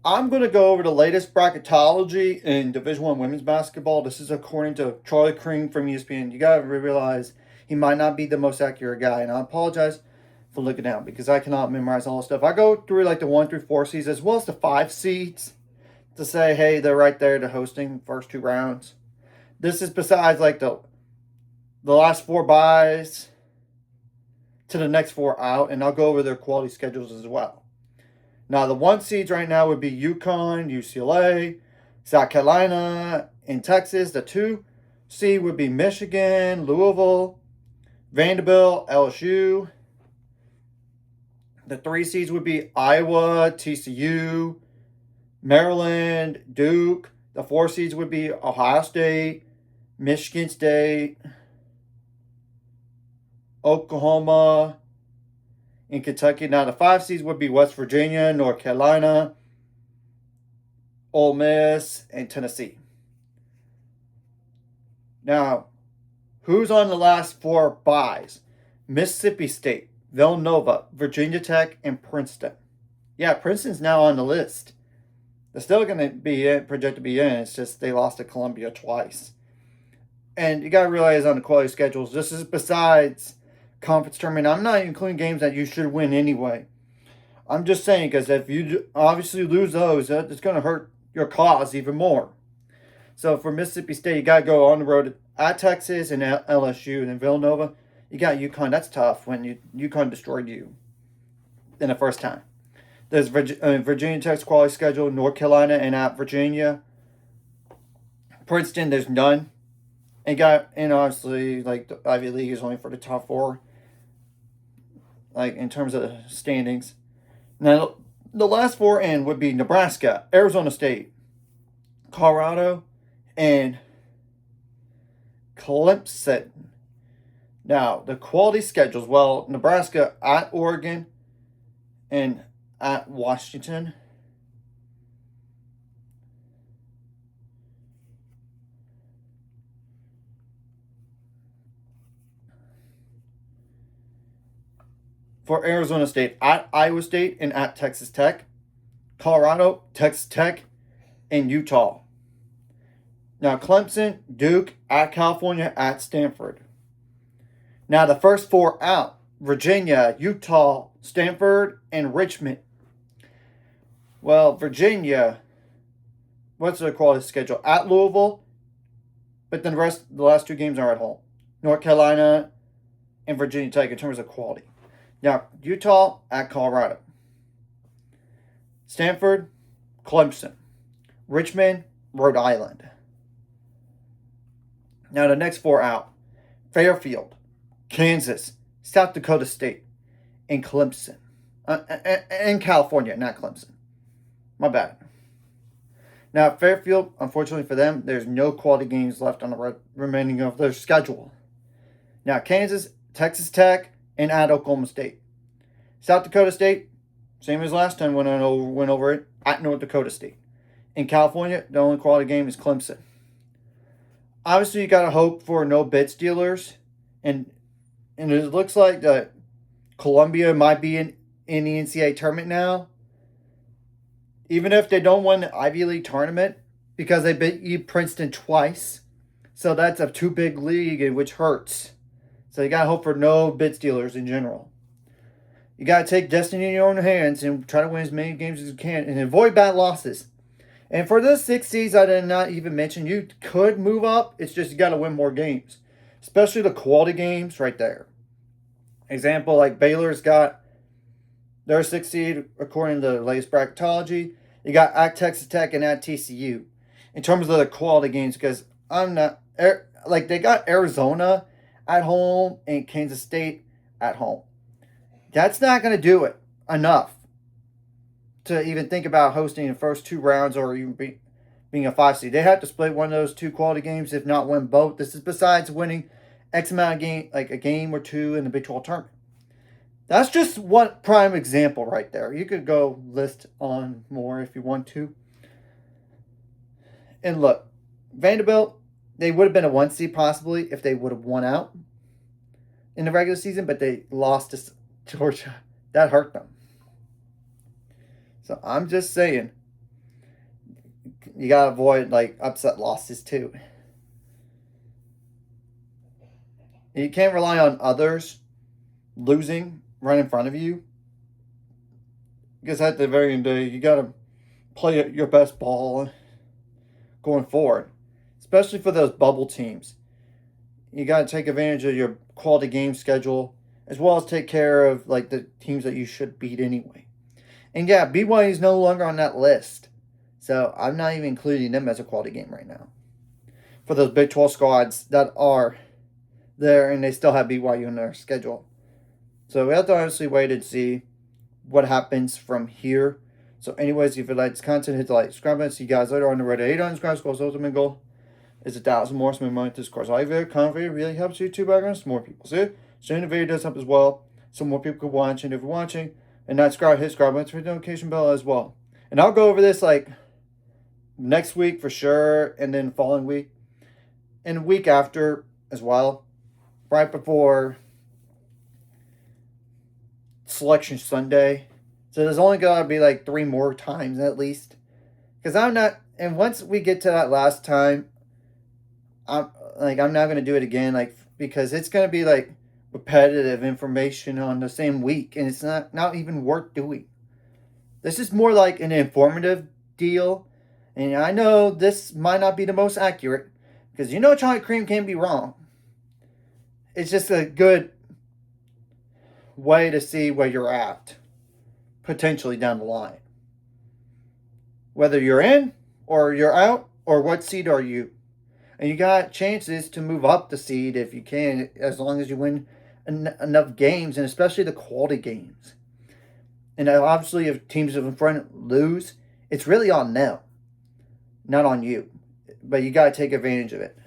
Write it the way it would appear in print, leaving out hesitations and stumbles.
I'm going to go over the latest bracketology in Division One women's basketball. This is according to Charlie Cream from ESPN. You got to realize he might not be the most accurate guy, and I apologize for looking down because I cannot memorize all this stuff. I go through like the 1 through 4 seeds as well as the 5 seeds to say, hey, they're right there to hosting first 2 rounds. This is besides like the last 4 buys to the next 4 out, and I'll go over their quality schedules as well. Now, the 1 seeds right now would be UConn, UCLA, South Carolina, and Texas. The 2 seed would be Michigan, Louisville, Vanderbilt, LSU. The 3 seeds would be Iowa, TCU, Maryland, Duke. The 4 seeds would be Ohio State, Michigan State, Oklahoma, in Kentucky. Now, the 5 seeds would be West Virginia, North Carolina, Ole Miss, and Tennessee. Now, who's on the last 4 buys? Mississippi State, Villanova, Virginia Tech, and Princeton. Yeah, Princeton's now on the list. They're still going to be projected to be in. It's just they lost to Columbia twice. And you got to realize on the quality schedules, this is besides conference tournament. I'm not including games that you should win anyway. I'm just saying because if you obviously lose those, it's going to hurt your cause even more. So for Mississippi State, you got to go on the road at Texas and at LSU. And then Villanova, you got UConn. That's tough when UConn destroyed you in the first time. There's Virginia Tech's quality schedule, North Carolina and at Virginia. Princeton, there's none. And obviously, like, the Ivy League is only for the top 4, like, in terms of standings. Now, the last 4 in would be Nebraska, Arizona State, Colorado, and Clemson. Now, the quality schedules, well, Nebraska at Oregon and at Washington. For Arizona State, at Iowa State and at Texas Tech, Colorado, Texas Tech, and Utah. Now, Clemson, Duke, at California, at Stanford. Now, the first 4 out, Virginia, Utah, Stanford, and Richmond. Well, Virginia, what's their quality schedule? At Louisville, but then the last 2 games are at home. North Carolina and Virginia Tech in terms of quality. Now, Utah at Colorado. Stanford, Clemson. Richmond, Rhode Island. Now, the next 4 out, Fairfield, Kansas, South Dakota State, and Clemson. And California, not Clemson. My bad. Now, Fairfield, unfortunately for them, there's no quality games left on the remaining of their schedule. Now, Kansas, Texas Tech, and at Oklahoma State. South Dakota State, same as last time went over it, at North Dakota State. In California, the only quality game is Clemson. Obviously, you got to hope for no bid stealers. And it looks like that Columbia might be in the NCAA tournament now. Even if they don't win the Ivy League tournament, because they beat Princeton twice. So that's a too big league, which hurts. So you got to hope for no bid stealers in general. You got to take destiny in your own hands and try to win as many games as you can and avoid bad losses. And for the 6 seeds, I did not even mention, you could move up. It's just you got to win more games, especially the quality games right there. Example, like Baylor's got their 6 seed according to the latest bracketology. You got at Texas Tech and at TCU in terms of the quality games, because I'm not like they got Arizona at home and Kansas State at home. That's not going to do it enough to even think about hosting the first 2 rounds or even being a 5 seed. They have to split one of those 2 quality games, if not win both. This is besides winning X amount of game, like a game or 2 in the Big 12 tournament. That's just one prime example right there. You could go list on more if you want to. And look, Vanderbilt, they would have been a 1 seed possibly if they would have won out in the regular season, but they lost to Georgia. That hurt them. So I'm just saying, you gotta avoid like upset losses too. You can't rely on others losing right in front of you, because at the very end of the day, you gotta play your best ball going forward, especially for those bubble teams. You got to take advantage of your quality game schedule, as well as take care of like the teams that you should beat anyway. And yeah, BYU is no longer on that list, so I'm not even including them as a quality game right now for those Big 12 squads that are there and they still have BYU in their schedule. So we have to honestly wait and see what happens from here. So anyways, if you like this content, hit the like, subscribe button. See you guys later on the road to 800 subscribers. Goals, ultimate goal is 1,000 more. So money this course. I very confident really helps YouTube backgrounds. More people see it. Sharing the video does help as well, so more people can watch. And if you're watching and not subscribe, hit subscribe button for the notification bell as well. And I'll go over this like next week for sure, and then following week, and the week after as well, right before Selection Sunday. So there's only gotta be like 3 more times at least, because I'm not. And once we get to that last time, I'm not gonna do it again, like, because it's gonna be like repetitive information on the same week, and it's not even worth doing. This is more like an informative deal, and I know this might not be the most accurate, because chocolate cream can be wrong. It's just a good way to see where you're at potentially down the line, whether you're in or you're out, or what seed are you. And you got chances to move up the seed if you can, as long as you win enough games, and especially the quality games. And obviously if teams in front lose, it's really on them, not on you, but you got to take advantage of it.